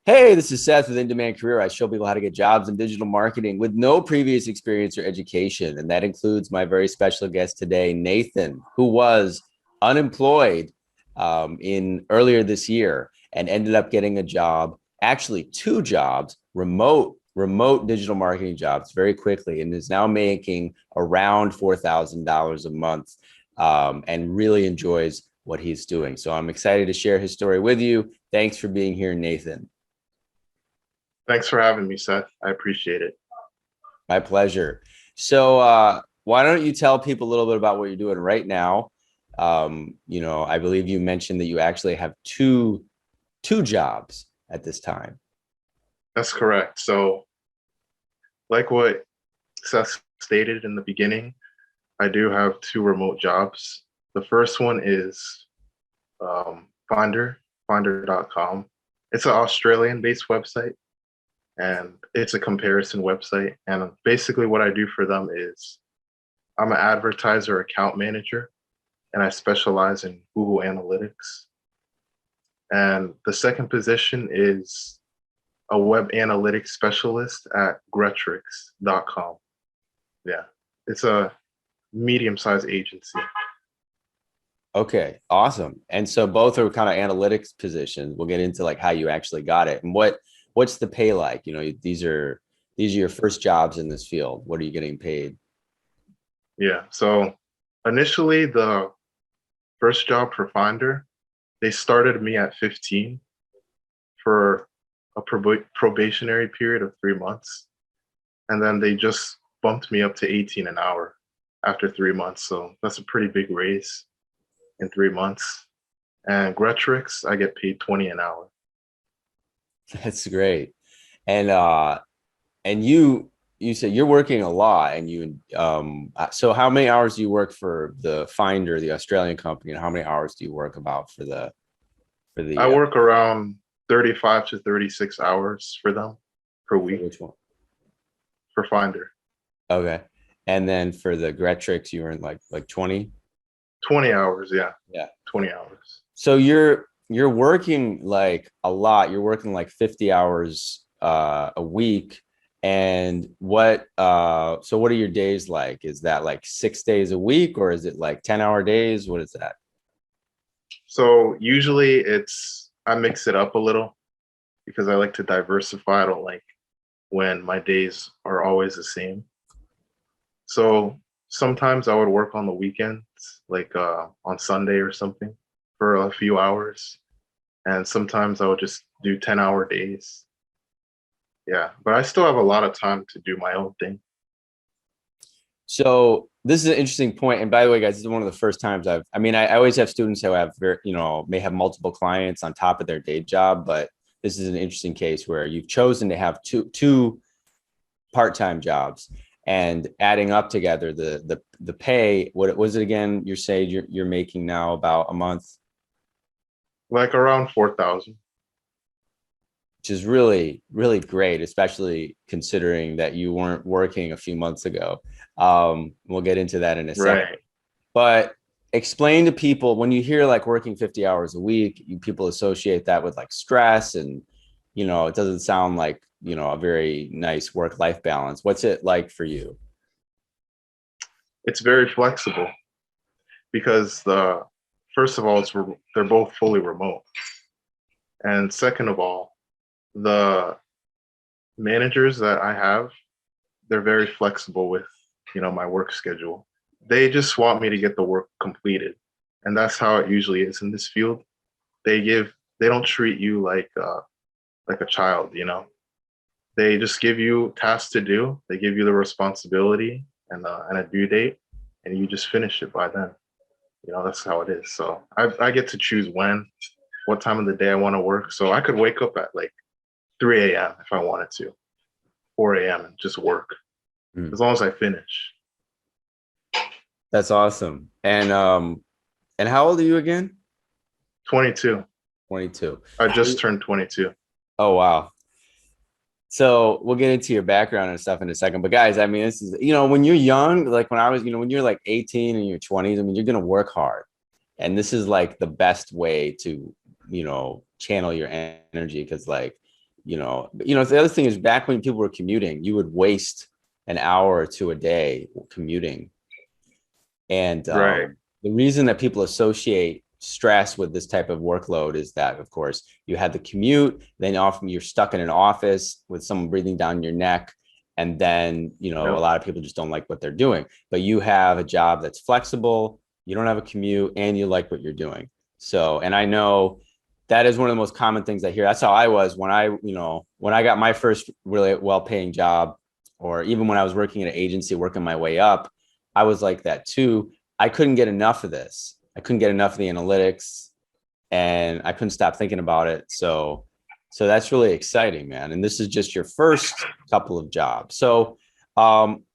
Hey, this is Seth with In Demand Career. I show people how to get jobs in digital marketing with no previous experience or education. And that includes my very special guest today, Nathan, who was unemployed in earlier this year and ended up getting a job, actually two jobs, remote digital marketing jobs very quickly, and is now making around $4,000 a month and really enjoys what he's doing. So I'm excited to share his story with you. Thanks for being here, Nathan. Thanks for having me, Seth. I appreciate it. My pleasure. So why don't you tell people a little bit about what you're doing right now? I believe you mentioned that you actually have two jobs at this time. That's correct. So, like what Seth stated in the beginning, I do have two remote jobs. The first one is Finder.com. It's an Australian-based website, and it's a comparison website. And basically what I do for them is I'm an advertiser account manager, and I specialize in Google Analytics. And the second position is a web analytics specialist at Gretrix.com. Yeah, it's a medium-sized agency. Okay, awesome. And so both are kind of analytics positions. We'll get into like how you actually got it and what's the pay like? These are your first jobs in this field. What are you getting paid? Yeah, so initially the first job for Finder, they started me at 15 for a probationary period of 3 months. And then they just bumped me up to 18 an hour after 3 months. So that's a pretty big raise in 3 months. And Gretrix, I get paid 20 an hour. That's great. And you said you're working a lot and so how many hours do you work for the Finder, the Australian company, and how many hours do you work about for the I work around 35 to 36 hours for them per week. which one? For Finder. Okay. And then for the Gretrix, you were in like 20? 20 hours, yeah. Yeah. 20 hours. So you're working like a lot. You're working like 50 hours a week. And so what are your days like? Is that like 6 days a week, or is it like 10-hour days? What is that? So usually I mix it up a little because I like to diversify. I don't like when my days are always the same. So sometimes I would work on the weekends, like on Sunday or something for a few hours. And sometimes I would just do 10-hour days. Yeah, but I still have a lot of time to do my own thing. So this is an interesting point. And by the way, guys, this is one of the first times I always have students who have may have multiple clients on top of their day job, but this is an interesting case where you've chosen to have two part-time jobs and adding up together the pay. What was it again? You're making now about a month, Like around 4,000. which is really, really great, especially considering that you weren't working a few months ago. We'll get into that in a second. Right. But explain to people, when you hear like working 50 hours a week, people associate that with like stress and, it doesn't sound like, a very nice work-life balance. What's it like for you? It's very flexible because first of all, they're both fully remote. And second of all, the managers that I have, they're very flexible with, my work schedule. They just want me to get the work completed. And that's how it usually is in this field. They don't treat you like a child, They just give you tasks to do. They give you the responsibility and a due date, and you just finish it by then. That's how it is. So I get to choose what time of the day I want to work. So I could wake up at like 3 a.m. if I wanted to, 4 a.m. and just work as long as I finish. That's awesome. And how old are you again? 22. 22. I just turned 22. Oh, wow. So we'll get into your background and stuff in a second. But guys, this is, when you're young, like when I was, when you're like 18 and your 20s, you're going to work hard. And this is like the best way to, channel your energy. Cause like, The other thing is back when people were commuting, you would waste an hour or two a day commuting. And Right. the reason that people associate stress with this type of workload is that, of course, you had the commute, then often you're stuck in an office with someone breathing down your neck. And then, a Yep. lot of people just don't like what they're doing. But you have a job that's flexible, you don't have a commute, and you like what you're doing. So, and I know that is one of the most common things I hear. That's how I was when I got my first really well-paying job, or even when I was working at an agency, working my way up. I was like that too. I couldn't get enough of this. I couldn't get enough of the analytics, and I couldn't stop thinking about it. So that's really exciting, man. And this is just your first couple of jobs. So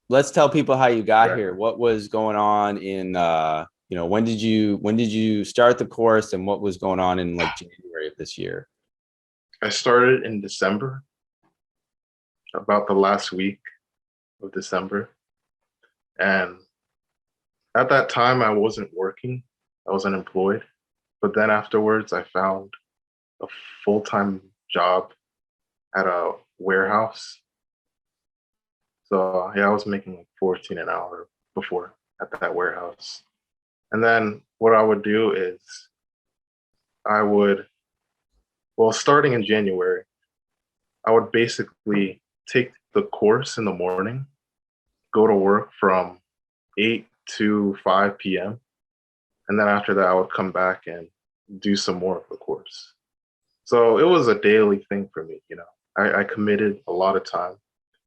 let's tell people how you got Right. here. What was going on in when did you start the course, and what was going on in like January of this year? I started in December, about the last week of December. And at that time, I wasn't working, I was unemployed. But then afterwards, I found a full-time job at a warehouse. So yeah, I was making like 14 an hour before at that warehouse. And then what I would do is I would, well, starting in January, I would basically take the course in the morning, go to work from 8 to 5 p.m. And then after that, I would come back and do some more of the course. So it was a daily thing for me. I committed a lot of time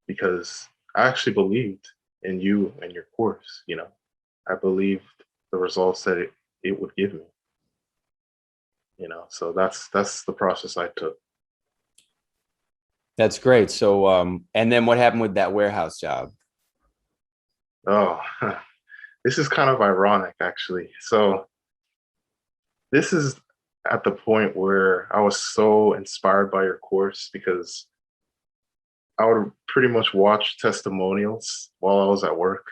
because I actually believed in you and your course. I believed the results that it would give me. So that's the process I took. That's great. So and then what happened with that warehouse job? Oh, this is kind of ironic, actually. So this is at the point where I was so inspired by your course because I would pretty much watch testimonials while I was at work.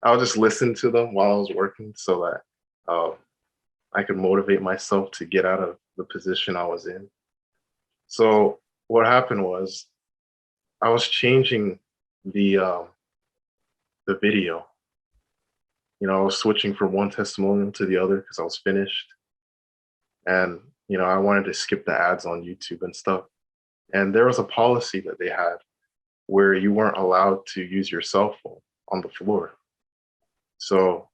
I would just listen to them while I was working so that I could motivate myself to get out of the position I was in. So what happened was I was changing the video. I was switching from one testimonial to the other because I was finished, and I wanted to skip the ads on YouTube and stuff. And there was a policy that they had where you weren't allowed to use your cell phone on the floor. So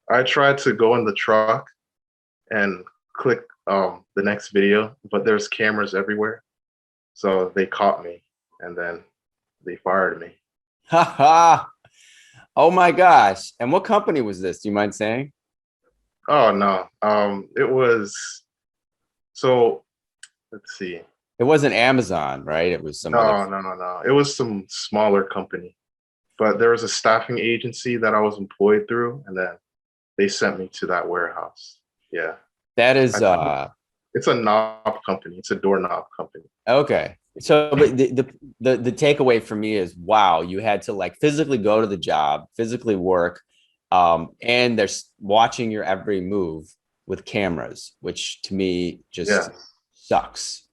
I tried to go in the truck and click the next video, but there's cameras everywhere. So they caught me and then they fired me. Ha ha. Oh my gosh. And what company was this? Do you mind saying? Oh no. It was, so let's see. It wasn't Amazon, right? It was some other. No, no, no, no. It was some smaller company, but there was a staffing agency that I was employed through, and then they sent me to that warehouse. Yeah. That I is think it's a knob company. It's a doorknob company. okay. So but the takeaway for me is wow, you had to like physically go to the job, physically work, and they're watching your every move with cameras, which to me Yeah. just sucks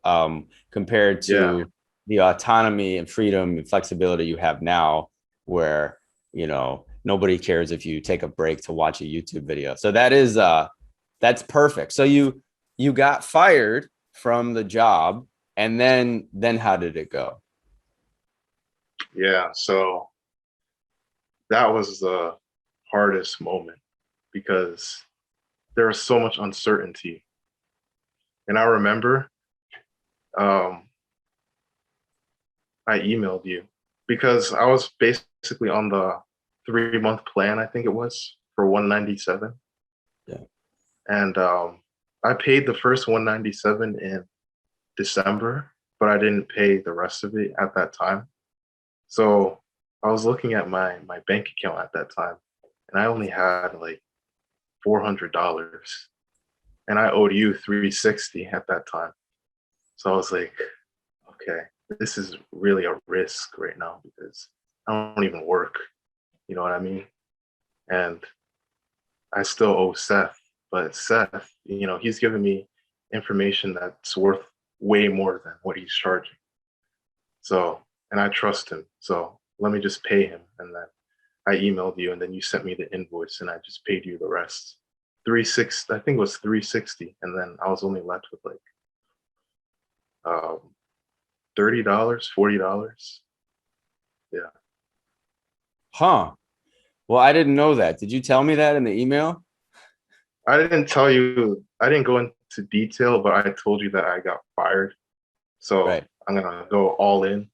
compared Yeah. to the autonomy and freedom and flexibility you have now, where nobody cares if you take a break to watch a YouTube video. So that's perfect. So you got fired from the job, and then how did it go? Yeah. So that was the hardest moment because there was so much uncertainty. And I remember um, I emailed you because I was basically on the 3-month plan, I think it was, for 197. Yeah. And I paid the first 197 in December, but I didn't pay the rest of it at that time. So I was looking at my bank account at that time, and I only had like $400, and I owed you 360 at that time. So I was like, okay, this is really a risk right now because I don't even work. You know what I mean? And I still owe Seth, but Seth, he's giving me information that's worth way more than what he's charging. So, and I trust him. So let me just pay him. And then I emailed you and then you sent me the invoice and I just paid you the rest. 360, I think it was 360. And then I was only left with like um, $30, $40. Yeah. Huh. Well, I didn't know that. Did you tell me that in the email? I didn't tell you, I didn't go into detail, but I told you that I got fired. So Right. I'm going to go all in.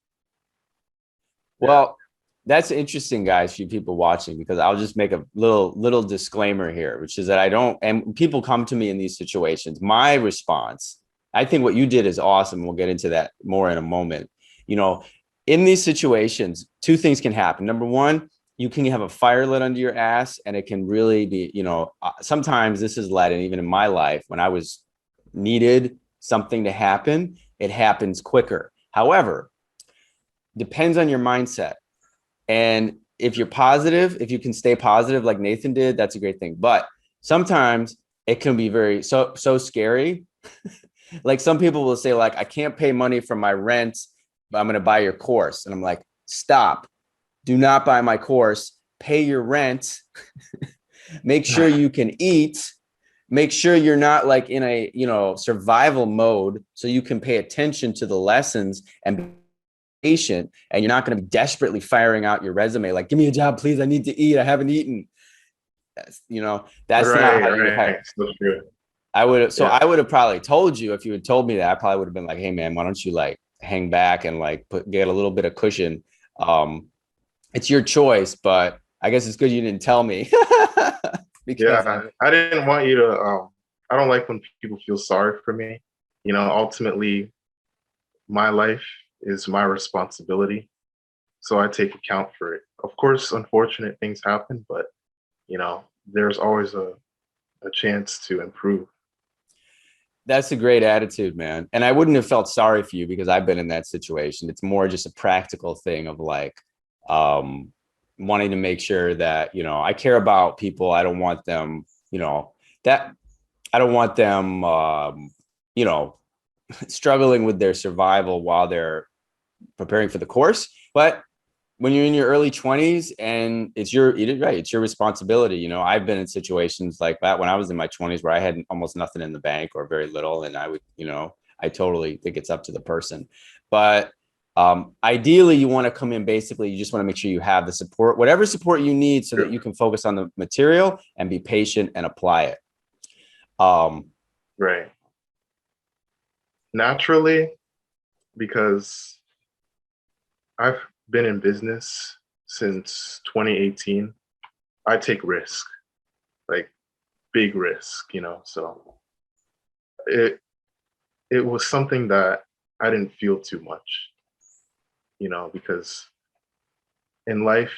Yeah. Well, that's interesting, guys, for you people watching, because I'll just make a little disclaimer here, which is that I don't, and people come to me in these situations. My response, I think what you did is awesome. We'll get into that more in a moment. You know, in these situations, two things can happen. Number one, you can have a fire lit under your ass, and it can really be, sometimes this is led, and even in my life, when I was needed something to happen, it happens quicker. However, depends on your mindset. And if you're positive, if you can stay positive like Nathan did, that's a great thing. But sometimes it can be so scary. Like some people will say, like, I can't pay money for my rent, but I'm going to buy your course. And I'm like, stop. Do not buy my course. Pay your rent. Make sure you can eat. Make sure you're not like in a, survival mode, so you can pay attention to the lessons and patient, and you're not going to be desperately firing out your resume like, give me a job, please, I need to eat, I haven't eaten. That's not how you would hire. So true. I would Yeah. I would have probably told you, if you had told me that, I probably would have been like, hey man, why don't you like hang back and like get a little bit of cushion. It's your choice, but I guess it's good you didn't tell me. Because I didn't want you to I don't like when people feel sorry for me. Ultimately my life is my responsibility. So I take account for it. Of course, unfortunate things happen, but there's always a chance to improve. That's a great attitude, man. And I wouldn't have felt sorry for you because I've been in that situation. It's more just a practical thing of like wanting to make sure that, I care about people. I don't want them, that I don't want them, struggling with their survival while they're preparing for the course. But when you're in your early 20s and it's your responsibility. I've been in situations like that when I was in my 20s where I had almost nothing in the bank or very little, and I would, I totally think it's up to the person. But ideally you want to come in, basically you just want to make sure you have the support, whatever support you need, so that you can focus on the material and be patient and apply it. Right. Naturally, because I've been in business since 2018. I take risk, like big risk, so it was something that I didn't feel too much, because in life,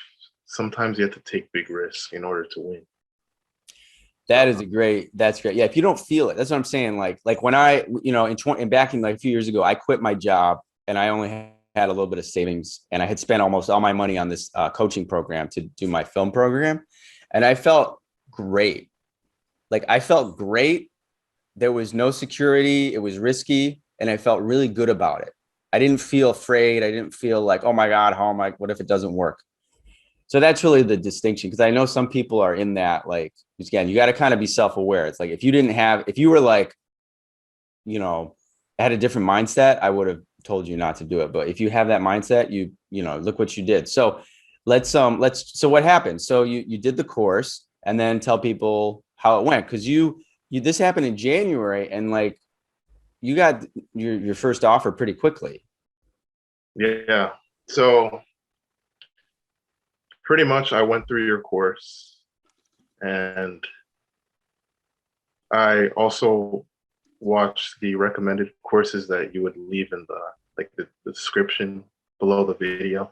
sometimes you have to take big risks in order to win. That's great. Yeah. If you don't feel it, that's what I'm saying. Like when I, back in like a few years ago, I quit my job and I only had a little bit of savings, and I had spent almost all my money on this coaching program to do my film program. And I felt great. Like I felt great. There was no security. It was risky. And I felt really good about it. I didn't feel afraid. I didn't feel like, oh my God, what if it doesn't work? So that's really the distinction. Cause I know some people are in that, like, again, you got to kind of be self-aware. It's like, if you were like, had a different mindset, I would have told you not to do it. But if you have that mindset, look what you did. So so what happened? So you did the course, and then tell people how it went. Cause this happened in January, and like you got your first offer pretty quickly. Yeah. So pretty much I went through your course, and I also watched the recommended courses that you would leave in the description below the video.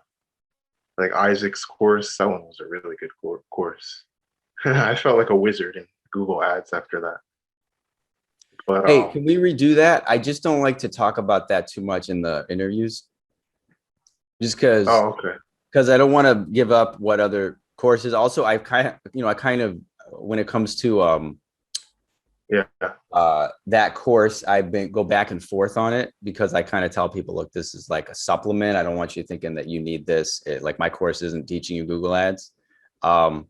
Like Isaac's course, that one was a really good course. I felt like a wizard in Google Ads after that. But hey, can we redo that? I just don't like to talk about that too much in the interviews, just because. Oh, okay. Because I don't want to give up what other courses. Also, I kind of when it comes to Yeah. That course, I've been go back and forth on it because I kind of tell people, look, this is like a supplement. I don't want you thinking that you need this. Like my course isn't teaching you Google Ads. Um,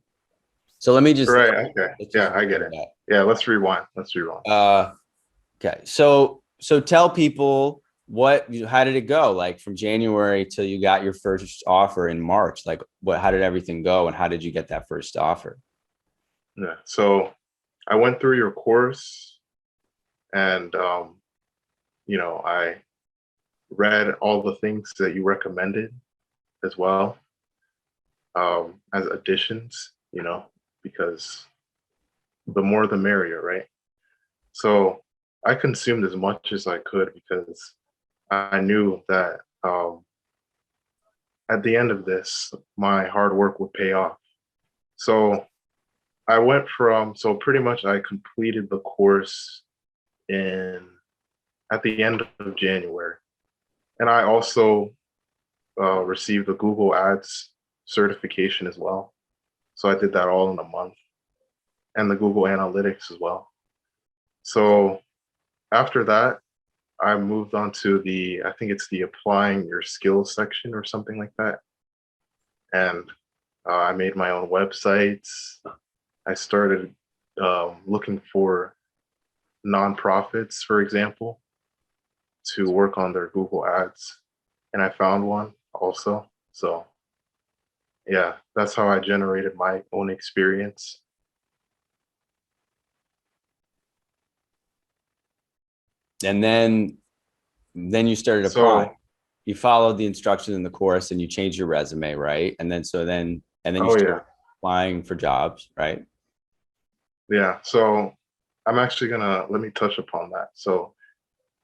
so let me just, Right. Okay. let's just Yeah, I get it. that. Yeah. Let's rewind. Let's rewind. Okay. So tell people how did it go? Like from January till you got your first offer in March, like how did everything go and how did you get that first offer? Yeah. So I went through your course and, I read all the things that you recommended as well, as additions, because the more the merrier, right? So I consumed as much as I could because I knew that at the end of this, my hard work would pay off. So so pretty much I completed the course in at the end of January. And I also received the Google Ads certification as well. So I did that all in a month, and the Google Analytics as well. So after that, I moved on to I think it's the applying your skills section or something like that. And I made my own websites. I started looking for nonprofits, for example, to work on their Google Ads. And I found one also. So yeah, that's how I generated my own experience. And then you started applying. So, You followed the instructions in the course and you changed your resume, right? And then you oh yeah, started applying for jobs, right? yeah. So I'm actually gonna let me touch upon that. So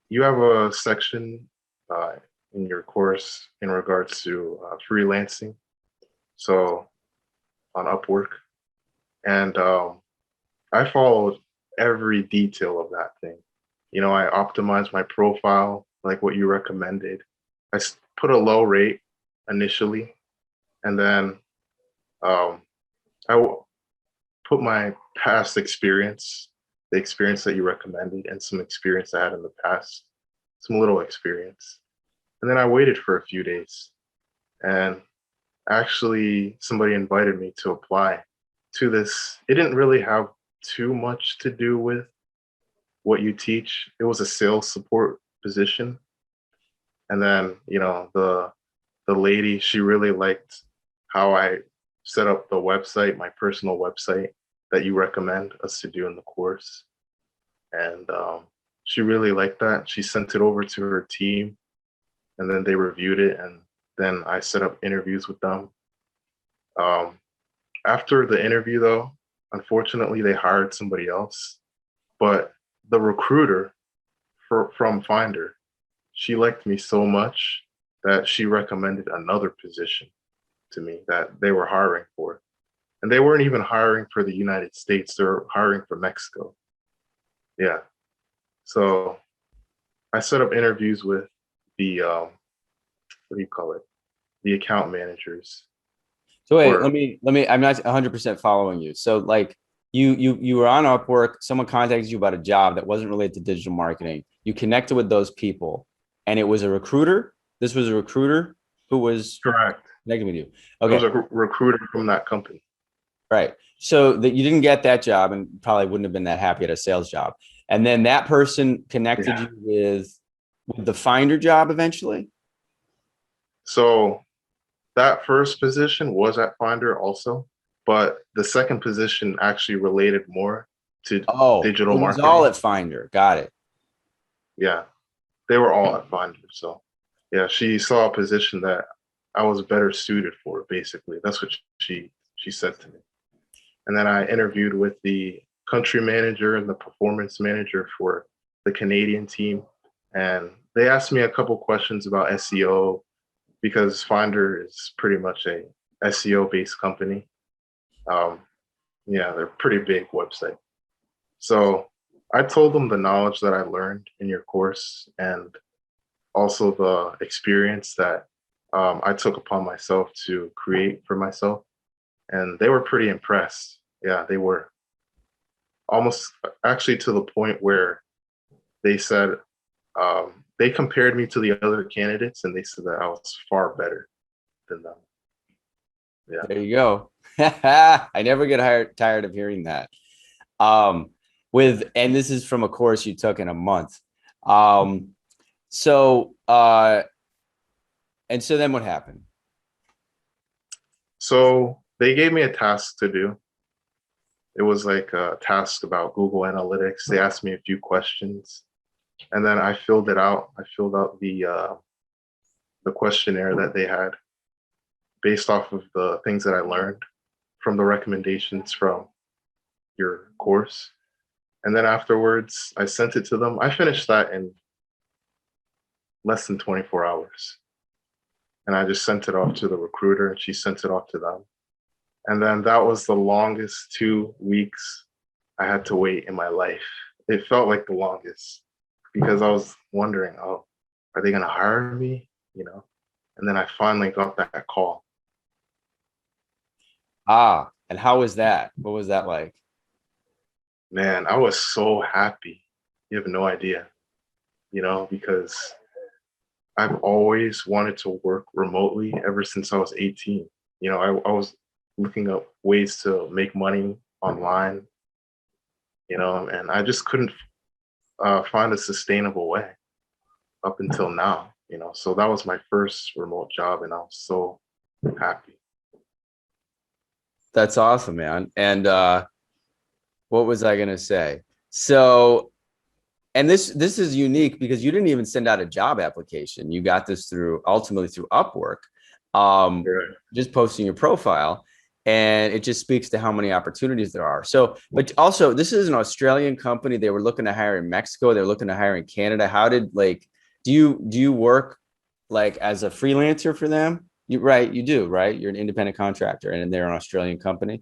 you have a section uh, in your course in regards to freelancing. So on Upwork, and I followed every detail of that thing. I optimized my profile like what you recommended. Put a low rate initially, and then um, put my past experience, the experience that you recommended, and some experience I had in the past, some little experience. And then I waited for a few days. And actually, somebody invited me to apply to this. It didn't really have too much to do with what you teach. It was a sales support position. And then, the lady, she really liked how I set up the website, my personal website that you recommend us to do in the course. And she really liked that. She sent it over to her team, and then they reviewed it. And then I set up interviews with them. Um, After the interview, though, unfortunately, they hired somebody else. But the recruiter from Finder, she liked me so much that she recommended another position to me that they were hiring for. And they weren't even hiring for the United States, they're hiring for Mexico. Yeah. So I set up interviews with the, what do you call it? The account managers So wait, let for, me let me I'm not 100% following you. So like you were on Upwork, someone contacted you about a job that wasn't related to digital marketing. You connected with those people and it was a recruiter. This was a recruiter who was correct. connecting with you. It was Okay. a recruiter from that company. Right. So that you didn't get that job and probably wouldn't have been that happy at a sales job. And then that person connected Yeah. you with the Finder job eventually. So that first position was at Finder also, but the second position actually related more to Oh, digital it was all marketing. at Finder. Got it. Yeah, they were all at Finder. So yeah, she saw a position that I was better suited for, basically. That's what she said to me. And then I interviewed with the country manager and the performance manager for the Canadian team. And they asked me a couple questions about SEO because Finder is pretty much a SEO based company. Um, yeah, they're a pretty big website. So I told them the knowledge that I learned in your course and also the experience that I took upon myself to create for myself. And they were pretty impressed. Yeah, they were. almost actually to the point where they said they compared me to the other candidates, and they said that I was far better than them. Yeah. There you go. I never get tired of hearing that. Um, and this is from a course you took in a month. Um, so, and so then what happened? So they gave me a task to do. It was like a task about Google Analytics. They asked me a few questions, and then I filled it out. I filled out the questionnaire that they had based off of the things that I learned from the recommendations from your course. And then afterwards, I sent it to them. I finished that in less than 24 hours. And I just sent it off to the recruiter, and she sent it off to them. And then that was the longest 2 weeks I had to wait in my life. It felt like the longest because I was wondering, oh, are they going to hire me? You know? And then I finally got that call. And how was that? What was that like? Man, I was so happy. You have no idea, because I've always wanted to work remotely ever since I was 18. I was looking up ways to make money online, and I just couldn't find a sustainable way up until now, So that was my first remote job, and I was so happy. That's awesome, man. And what was I going to say? So, and this is unique because you didn't even send out a job application. You got this ultimately through Upwork, Right. just posting your profile, and it just speaks to how many opportunities there are. So, but also this is an Australian company. They were looking to hire in Mexico. They were looking to hire in Canada. How did do you work like as a freelancer for them? You do, right? You're an independent contractor, and they're an Australian company.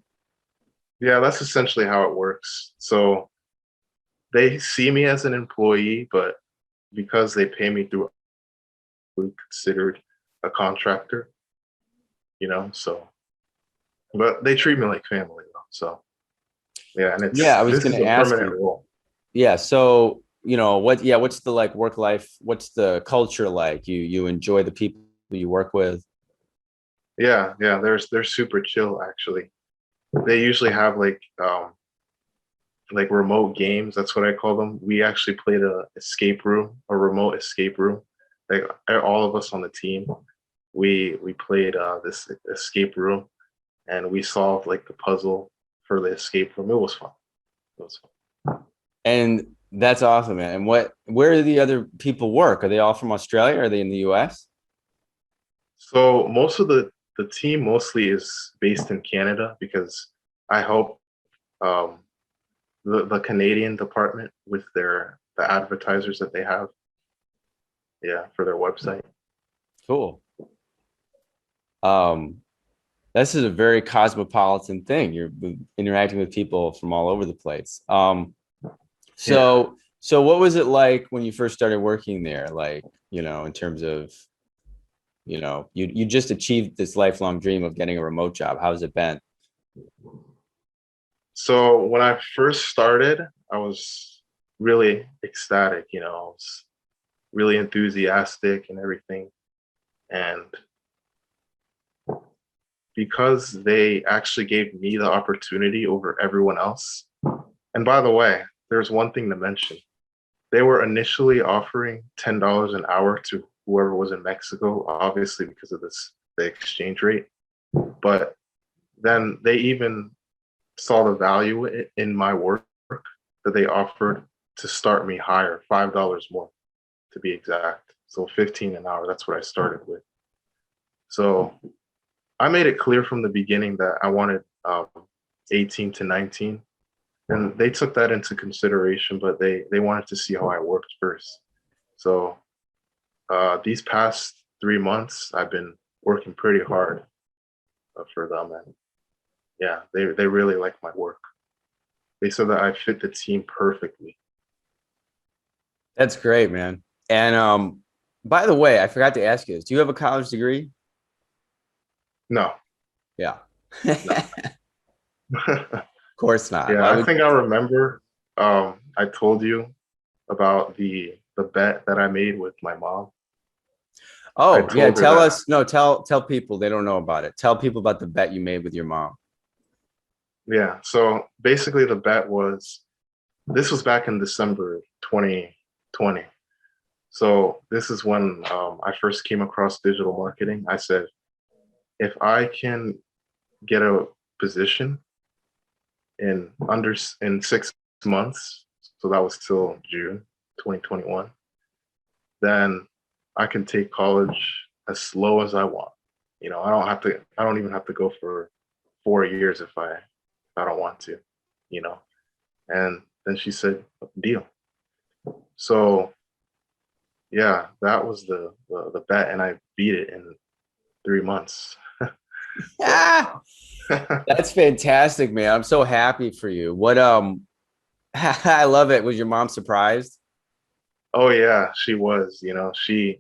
Yeah, that's essentially how it works. So they see me as an employee, but because they pay me through considered a contractor, so but they treat me like family though. So yeah, and Yeah, I was this going is to a ask permanent you. role. Yeah, so what's the like work life? What's the culture like? You enjoy the people you work with? Yeah, they're super chill actually. They usually have like remote games. That's what I call them. We actually played a remote escape room. Like all of us on the team, we played this escape room, and we solved like the puzzle for the escape room. It was fun. It was fun. And that's awesome, man. And where do the other people work? Are they all from Australia? Are they in the US? So most of the team mostly is based in Canada because I help um, the Canadian department with the advertisers that they have. Yeah, for their website. Cool. Um, this is a very cosmopolitan thing. You're interacting with people from all over the place. Yeah. So what was it like when you first started working there? Like, in terms of, you just achieved this lifelong dream of getting a remote job. How's it been? So when I first started, I was really ecstatic, I was really enthusiastic and everything. And because they actually gave me the opportunity over everyone else. And by the way, there's one thing to mention. They were initially offering $10 an hour to whoever was in Mexico, obviously because of the exchange rate. But then they even saw the value in my work that they offered to start me higher, $5 more to be exact. So 15 an hour, that's what I started with. So I made it clear from the beginning that I wanted 18 to 19. And they took that into consideration, but they wanted to see how I worked first. So these past 3 months, I've been working pretty hard for them. And yeah, they really like my work. They said that I fit the team perfectly. That's great, man. And by the way, I forgot to ask you this. Do you have a college degree? No, Yeah. no. course not. Yeah, Why I would think I remember. I told you about the bet that I made with my mom. I Oh, yeah. told her Tell that. us. No, tell people they don't know about it. Tell people about the bet you made with your mom. Yeah. So basically, the bet was this was back in December 2020. So this is when I first came across digital marketing. I said, if I can get a position in 6 months, so that was till June 2021, then I can take college as slow as I want. I don't have to. I don't even have to go for 4 years if I don't want to. You know. And then she said, "Deal." So yeah, that was the bet, and I beat it in 3 months. So Ah, that's fantastic, man. I'm so happy for you. What I love it. Was your mom surprised? oh yeah, she was. She,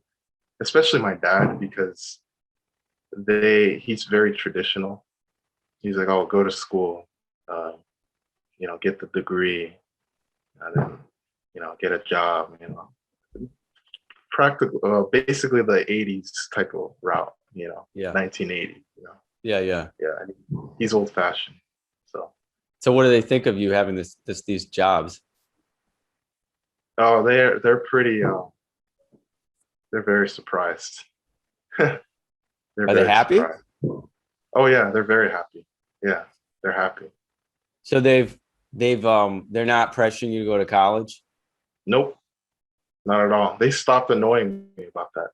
especially my dad, because he's very traditional. He's like, "Oh, go to school, uh, get the degree, and then get a job." Practical, basically the '80s type of route. Yeah. 1980. Yeah, yeah. Yeah, he's old fashioned. So, So what do they think of you having these jobs? oh, they're pretty. They're very surprised. They're Are they very happy? surprised. Oh yeah, they're very happy. Yeah, they're happy. So they're not pressuring you to go to college? Nope, not at all. They stopped annoying me about that.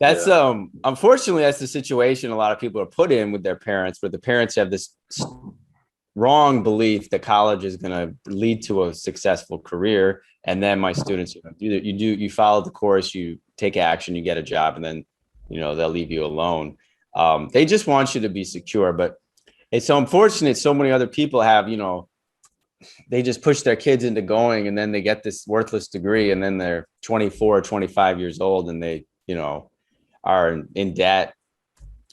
That's Yeah, unfortunately that's the situation a lot of people are put in with their parents, where the parents have this wrong belief that college is going to lead to a successful career. And then my students, you follow the course, you take action, you get a job, and then they'll leave you alone. They just want you to be secure, but it's so unfortunate. So many other people have, they just push their kids into going, and then they get this worthless degree, and then they're 24 or 25 years old, and they are in debt.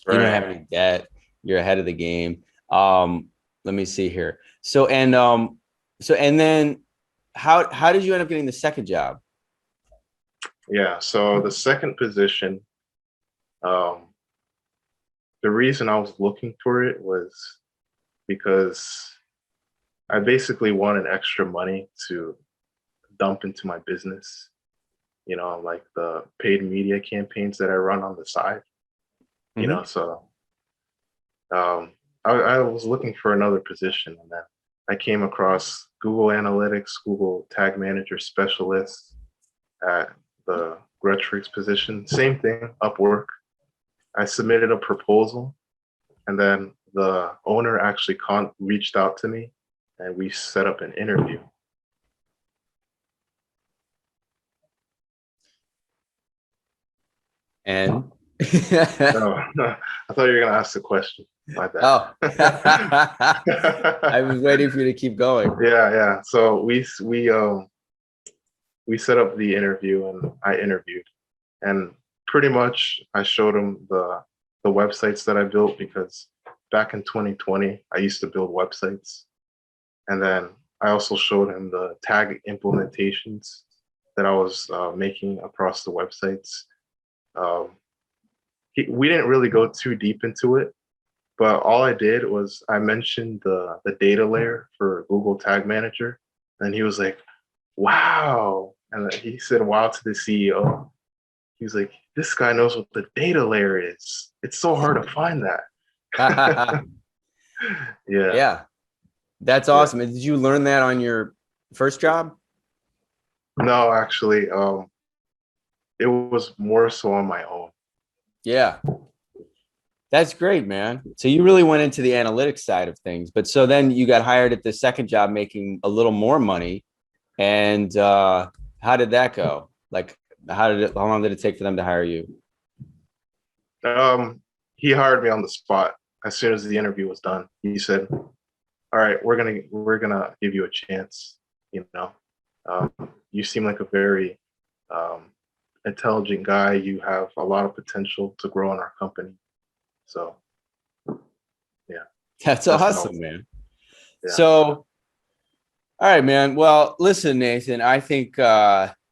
You don't right. have any debt. You're ahead of the game. Let me see here. And then how did you end up getting the second job? Yeah. So the second position, um, the reason I was looking for it was because I basically wanted extra money to dump into my business. Like the paid media campaigns that I run on the side. Mm-hmm. So um, I was looking for another position, and then I came across Google Analytics, Google Tag Manager Specialist at the Gretrix position. Same thing, Upwork. I submitted a proposal, and then the owner actually reached out to me, and we set up an interview. And No, I thought you were gonna ask the question. My bad. oh, I was waiting for you to keep going. Yeah. So we set up the interview, and I interviewed, and pretty much I showed him the websites that I built, because back in 2020 I used to build websites, and then I also showed him the tag implementations that I was making across the websites. Um, we didn't really go too deep into it, but all I did was I mentioned the data layer for Google Tag Manager, and he was like, "Wow!" And he said, "Wow" to the CEO. He was like, "This guy knows what the data layer is. It's so hard to find that." Yeah, Yeah, that's yeah. awesome. And did you learn that on your first job? No, actually, it was more so on my own. Yeah. That's great, man. So you really went into the analytics side of things, but so then you got hired at the second job making a little more money. And how did that go? Like, how long did it take for them to hire you? He hired me on the spot as soon as the interview was done. He said, "All right, we're gonna give you a chance. Um, you seem like a very um, intelligent guy. You have a lot of potential to grow in our company. So That's That's awesome, helpful. man. Yeah. So, all right, man. Well, listen, Nathan, I think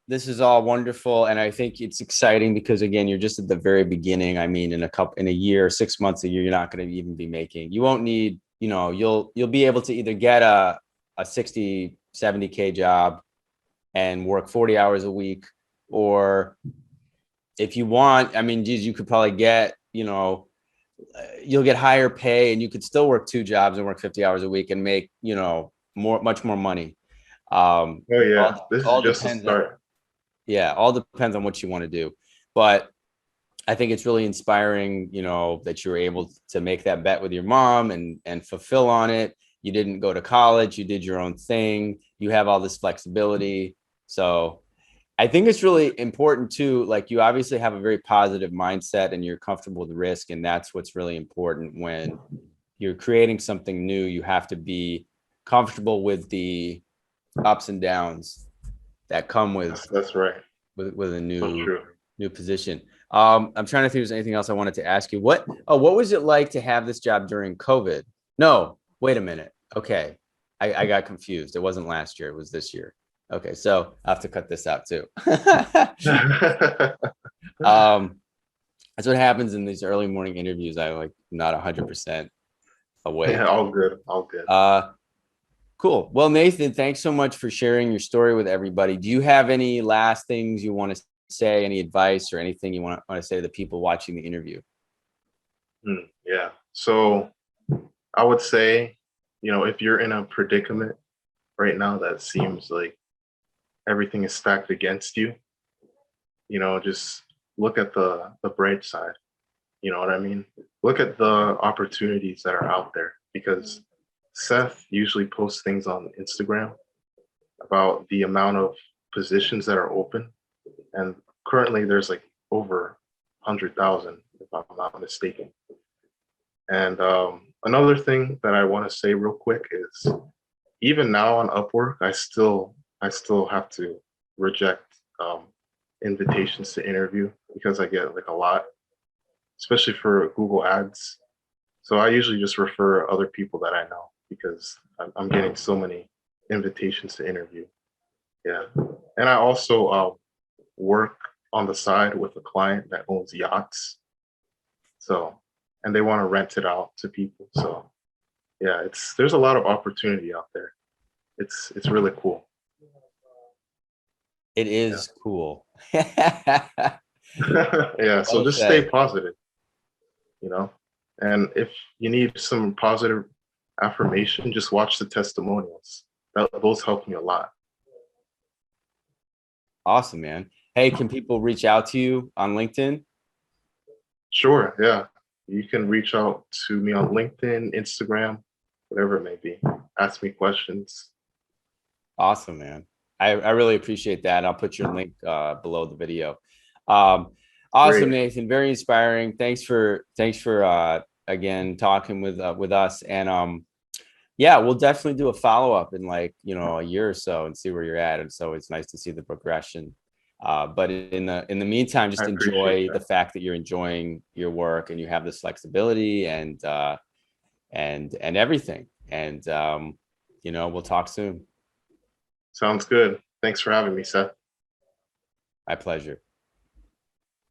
this is all wonderful. And I think it's exciting because again, you're just at the very beginning. I mean, in a year, 6 months, a year, you're not going to even be making, you won't need, you'll be able to either get a 60, 70K job and work 40 hours a week, or if you want, I mean, geez, you could probably get, you'll get higher pay and you could still work two jobs and work 50 hours a week and make, much more money. Oh yeah. All, This is all just a depends on, start. yeah, all depends on what you want to do. But I think it's really inspiring, that you were able to make that bet with your mom and fulfill on it. You didn't go to college, you did your own thing, you have all this flexibility. So I think it's really important too. Like, you obviously have a very positive mindset and you're comfortable with risk. And that's what's really important when you're creating something new. You have to be comfortable with the ups and downs that come That's right. with a So true. new position. I'm trying to think if there's anything else I wanted to ask you. What was it like to have this job during COVID? No, wait a minute. Okay. I got confused. It wasn't last year, it was this year. Okay, so I have to cut this out too. um, that's what happens in these early morning interviews. I like not 100% Yeah, awake. all good. All good. Cool. Well, Nathan, thanks so much for sharing your story with everybody. Do you have any last things you want to say, any advice or anything you want to say to the people watching the interview? Yeah. So I would say, if you're in a predicament right now that seems like everything is stacked against you, just look at the bright side. You know what I mean? Look at the opportunities that are out there, because Seth usually posts things on Instagram about the amount of positions that are open. And currently there's like over 100,000, if I'm not mistaken. And another thing that I want to say real quick is, even now on Upwork, I still have to reject invitations to interview because I get like a lot, especially for Google Ads. So I usually just refer other people that I know because I'm getting so many invitations to interview. Yeah, and I also work on the side with a client that owns yachts. So, and they want to rent it out to people. So yeah, there's a lot of opportunity out there. It's really cool. It Yeah. is cool. Yeah. So Well just stay said. positive, you know. And if you need some positive affirmation, just watch the testimonials. Those help me a lot. Awesome, man. Hey, can people reach out to you on LinkedIn? Sure. Yeah. You can reach out to me on LinkedIn, Instagram, whatever it may be. Ask me questions. Awesome, man. I really appreciate that. I'll put your link below the video. Um, awesome, Great. Nathan. Very inspiring. Thanks for again talking with us. And yeah, we'll definitely do a follow up in like a year or so and see where you're at. And so it's nice to see the progression. But in the meantime, I just appreciate enjoy the that. fact that you're enjoying your work and you have this flexibility and everything. And we'll talk soon. Sounds good. Thanks for having me, Seth. My pleasure.